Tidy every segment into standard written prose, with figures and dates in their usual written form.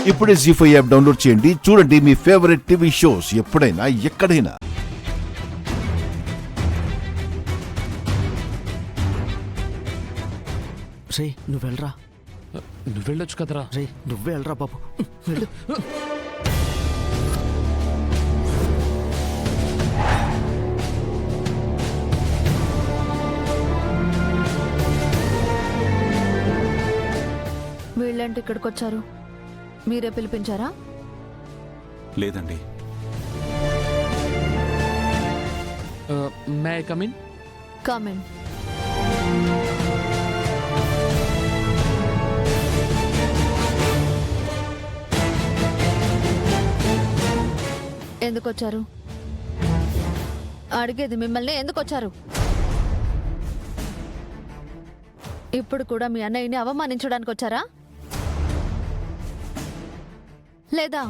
ఇప్పుడే జీ5 app download చేయండి. చూడండి మీ ఫేవరెట్ టీవీ షోస్ ఎప్పుడైనా ఎక్కడైనా. రే నువ్వు వెళ్ళరా. నువ్వు వెళ్ళొచ్చు కదరా. రే నువ్వే వెళ్ళరా బాబు, వెళ్ళు. వీళ్ళంటే ఇక్కడికి వచ్చారు, మీరే పిలిపించారా? లేదండి. May I come in? Come in. ఎందుకు వచ్చారు? అడిగేది మిమ్మల్ని, ఎందుకు వచ్చారు? ఇప్పుడు కూడా మీ అన్నయ్యని అవమానించడానికి వచ్చారా? లేదా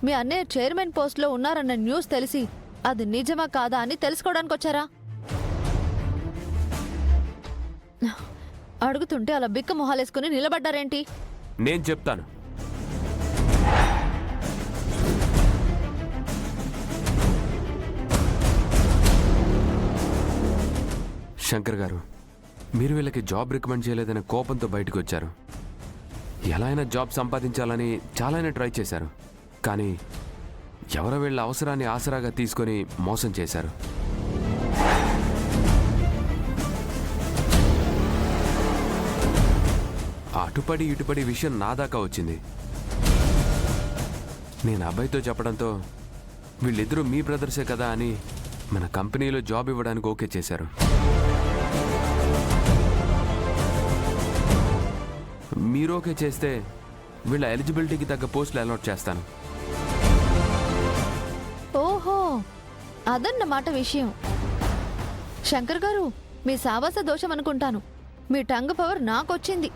మీ అన్నయ్య చైర్మన్ పోస్ట్లో ఉన్నారన్న న్యూస్ తెలిసి అది నిజమా కాదా అని తెలుసుకోవడానికి వచ్చారా? అడుగుతుంటే అలా బిక్క మొహాలేసుకుని నిలబడ్డారేంటి? నేను చెప్తాను. శంకర్ గారు, మీరు వీళ్ళకి జాబ్ రికమెండ్ చేయలేదనే కోపంతో బయటకు వచ్చారు. ఎలా అయినా జాబ్ సంపాదించాలని చాలా ట్రై చేశారు. కానీ ఎవరో వీళ్ళ అవసరాన్ని ఆసరాగా తీసుకొని మోసం చేశారు. అటుపడి ఇటుపడి విషయం నా దాకా వచ్చింది. నేను అబ్బాయితో చెప్పడంతో వీళ్ళిద్దరూ మీ బ్రదర్సే కదా అని మన కంపెనీలో జాబ్ ఇవ్వడానికి ఓకే చేశారు. మీరు ఓకే చేస్తే వీళ్ళ ఎలిజిబిలిటీకి తగ్గ పోస్టులు అలాట్ చేస్తాను. ఓహో, అదన్నమాట విషయం. శంకర్ గారు, మీ సావాస దోషం అనుకుంటాను. మీ టంగ్ పవర్ నాకొచ్చింది.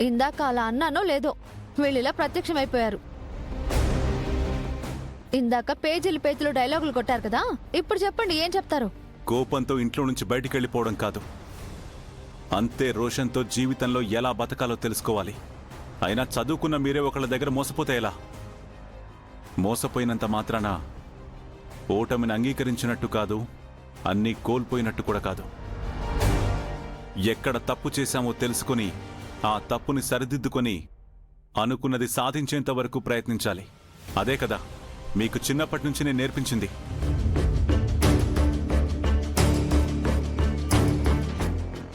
ఇందాక అలా అన్నానో లేదో వీళ్ళిలా ప్రత్యక్షమైపోయారు. ఇందాక పేజీలు పేజీలు డైలాగులు కొట్టారు కదా, ఇప్పుడు చెప్పండి ఏం చెప్తారు? కోపంతో ఇంట్లో నుంచి బయటికి వెళ్ళిపోవడం కాదు, అంతే రోషంతో జీవితంలో ఎలా బతకాలో తెలుసుకోవాలి. అయినా చదువుకున్న మీరే ఒకళ్ళ దగ్గర మోసపోతే ఎలా? మోసపోయినంత మాత్రాన ఓటమిని అంగీకరించినట్టు కాదు, అన్నీ కోల్పోయినట్టు కూడా కాదు. ఎక్కడ తప్పు చేశామో తెలుసుకొని ఆ తప్పుని సరిదిద్దుకొని అనుకున్నది సాధించేంత వరకు ప్రయత్నించాలి. అదే కదా మీకు చిన్నప్పటి నుంచి నేను నేర్పించింది.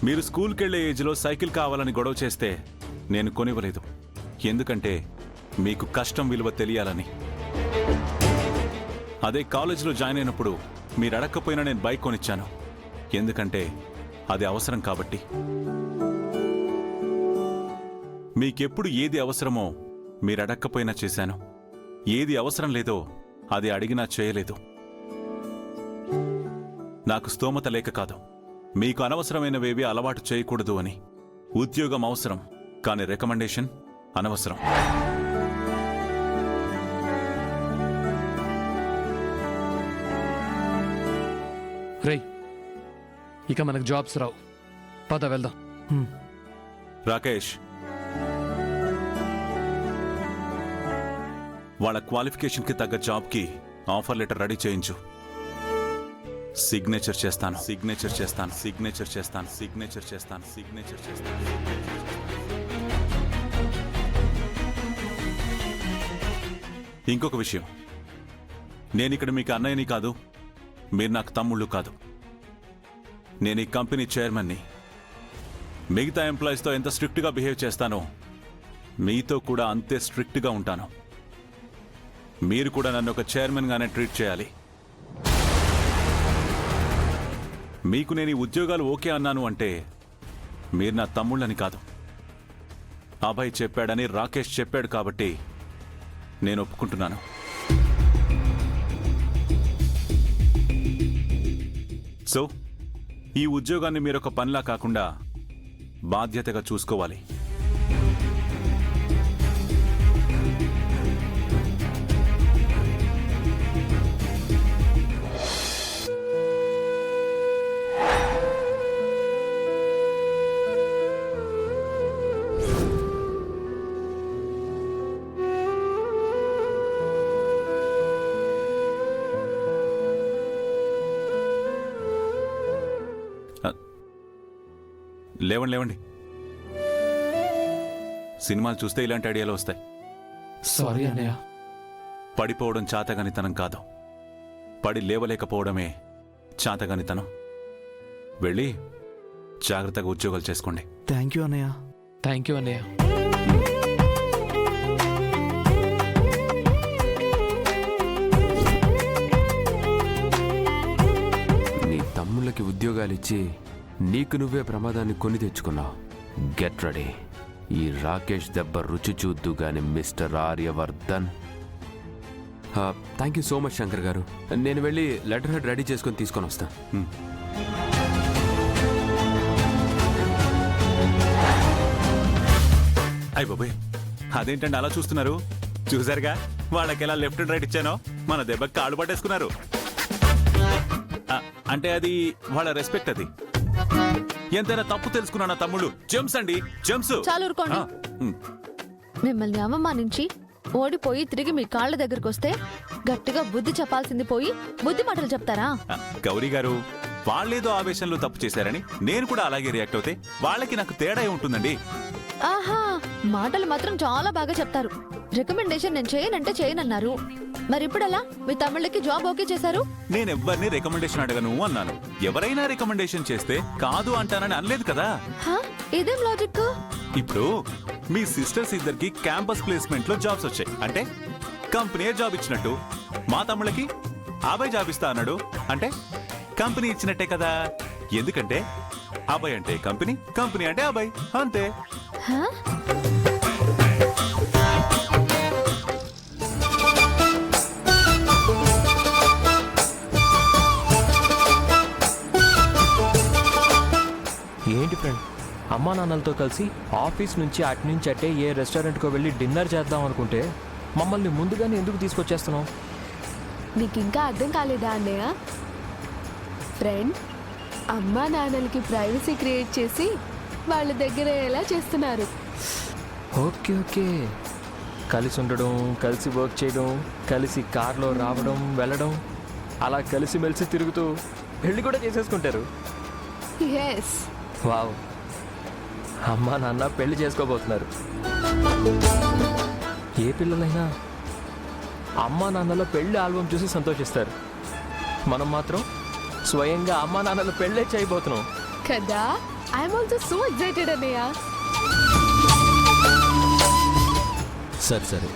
మీరు స్కూల్కి వెళ్లే ఏజ్లో సైకిల్ కావాలని గొడవ చేస్తే నేను కొనివ్వలేదు. ఎందుకంటే మీకు కష్టం విలువ తెలియాలని. అదే కాలేజీలో జాయిన్ అయినప్పుడు మీరు అడగకపోయినా నేను బైక్ కొనిచ్చాను. ఎందుకంటే అది అవసరం కాబట్టి. మీకెప్పుడు ఏది అవసరమో మీరు అడగకపోయినా చేశాను. ఏది అవసరం లేదో అది అడిగినా చేయలేదు. నాకు స్తోమత లేక కాదు, మీకు అనవసరమైనవేవి అలవాటు చేయకూడదు అని. ఉద్యోగం అవసరం, కానీ రికమెండేషన్ అనవసరం. రేయ్, ఇక మనకు జాబ్స్ రావు, పద వెళ్దాం. రాకేష్, వాళ్ళ క్వాలిఫికేషన్కి తగ్గ జాబ్కి ఆఫర్ లెటర్ రెడీ చేయించు. సిగ్నేచర్ చేస్తాను. ఇంకొక విషయం, నేనిక్కడ మీకు అన్నయ్యని కాదు, మీరు నాకు తమ్ముళ్ళు కాదు. నేను ఈ కంపెనీ చైర్మన్ని. మిగతా ఎంప్లాయీస్తో ఎంత స్ట్రిక్ట్గా బిహేవ్ చేస్తానో మీతో కూడా అంతే స్ట్రిక్ట్గా ఉంటాను. మీరు కూడా నన్ను ఒక చైర్మన్గానే ట్రీట్ చేయాలి. మీకు నేను ఈ ఉద్యోగాలు ఓకే అన్నాను అంటే మీరు నా తమ్ముళ్ళని కాదు. అభయ్ చెప్పాడని రాకేష్ చెప్పాడు కాబట్టి నేను ఒప్పుకుంటున్నాను. సో ఈ ఉద్యోగాన్ని మీరొక పనిలా కాకుండా బాధ్యతగా చూసుకోవాలి. లేవండి లేవండి. సినిమాలు చూస్తే ఇలాంటి ఐడియాలు వస్తాయి. సారీ అన్నయ్య. పడిపోవడం చాతగానితనం కాదు, పడి లేవలేకపోవడమే చాతగానితనం. వెళ్ళి జాగ్రత్తగా ఉద్యోగాలు చేసుకోండి. థ్యాంక్ యూ అన్నయ్య. థ్యాంక్ యూ అన్నయ్య. నీ తమ్ముళ్ళకి ఉద్యోగాలు ఇచ్చి నీకు నువ్వే ప్రమాదాన్ని కొని తెచ్చుకున్నావు. Get ready. ఈ రాకేష్ దెబ్బ రుచి చూద్దు గాని mister Aryavardhan. Thank you so much Shankar garu. నేను వెళ్ళి లెటర్ హెడ్ రెడీ చేసుకొని తీసుకొని వస్తాను. అయ్య బాబాయ్, అదేంటండి అలా చూస్తున్నారు? చూసారుగా వాళ్ళకి ఎలా లెఫ్ట్ అండ్ రైట్ ఇచ్చానో, మన దెబ్బకి కాళ్ళు పట్టేసుకున్నారు. అంటే అది వాళ్ళ రెస్పెక్ట్. అది ఎంతైనా తప్పు తెలుసుకున్నా తమ్ముళ్ళు జెమ్స్ అండి, జెమ్స్. చాలు ఊరుకోండి. మిమ్మల్ని అవమానించి ఓడిపోయి తిరిగి మీ కాళ్ళ దగ్గరకు వస్తే గట్టిగా బుద్ధి చెప్పాల్సింది పోయి బుద్ధి మాటలు చెప్తారా? గౌరీ గారు, వాళ్ళేదో ఆవేశంలో తప్పు చేశారని నేను కూడా అలాగే రియాక్ట్ అవుతే వాళ్ళకి నాకు తేడా ఉంటుందండి. ఆహా, మాటలు మాత్రం చాలా బాగా చెప్తారు. రికమెండేషన్ నేను చేయనంటే చేయనన్నారు. మరి ఇప్పుడెలా మీ తమ్ముళ్ళకి జాబ్ ఓకే చేశారు? నేను ఎవరిని రికమెండేషన్ అడగను అన్నాను. ఎవరైనా రికమెండేషన్ చేస్తే కాదు అంటానని అనలేదు కదా. హా, ఇదేం లాజిక్? ఇప్పుడు మీ సిస్టర్స్ ఇద్దరికి క్యాంపస్ ప్లేస్మెంట్ లో జాబ్స్ వచ్చాయి అంటే కంపెనీ జాబ్ ఇచ్చినట్టు. మా తమ్ముళ్ళకి అబ్బాయి జాబ్ ఇస్తా అన్నాడు అంటే కంపెనీ ఇచ్చినట్టే కదా. ఎందుకంటే అబ్బాయి అంటే కంపెనీ, కంపెనీ అంటే అబ్బాయి, అంతే. హా? ఏంటి ఫ్రెండ్, అమ్మా నాన్నలతో కలిసి ఆఫీస్ నుంచి అటు నుంచి అట్టే ఏ రెస్టారెంట్కో వెళ్ళి డిన్నర్ చేద్దాం అనుకుంటే మమ్మల్ని ముందుగానే ఎందుకు తీసుకొచ్చేస్తున్నావు? నీకు ఇంకా అర్థం కాలేదా అన్నయ్య? ఫ్రెండ్, అమ్మా నాన్నలకి ప్రైవసీ క్రియేట్ చేసి వాళ్ళ దగ్గర ఎలా చేస్తున్నారు. ఓకే ఓకే, కలిసి ఉండడం, కలిసి వర్క్ చేయడం, కలిసి కార్లో రావడం వెళ్ళడం, అలా కలిసిమెలిసి తిరుగుతూ పెళ్లి కూడా చేసేసుకుంటారు. ఎస్, వావ్, అమ్మా నాన్న పెళ్లి చేసుకోబోతున్నారు. ఏ పిల్లలైనా అమ్మా నాన్నల పెళ్లి ఆల్బమ్ చూసి సంతోషిస్తారు. మనం మాత్రం స్వయంగా అమ్మా నాన్నల పెళ్ళే చేయబోతున్నాం కదా. ఐఎమ్ ఆల్సో సో ఎక్సైటెడ్ అన్నయ్య. సరే సరే,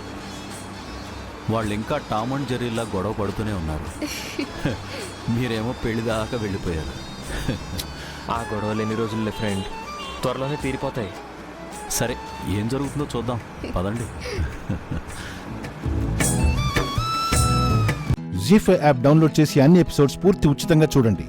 వాళ్ళు ఇంకా టామ్ అండ్ జెర్రీలా గొడవ పడుతూనే ఉన్నారు. మీరేమో పెళ్లి దాకా వెళ్ళిపోయారు. ఆ గొడవలు ఎన్ని రోజుల్లో ఫ్రెండ్, త్వరలోనే తీరిపోతాయి. సరే, ఏం జరుగుతుందో చూద్దాం పదండి. జీ5 యాప్ డౌన్లోడ్ చేసి అన్ని ఎపిసోడ్స్ పూర్తి ఉచితంగా చూడండి.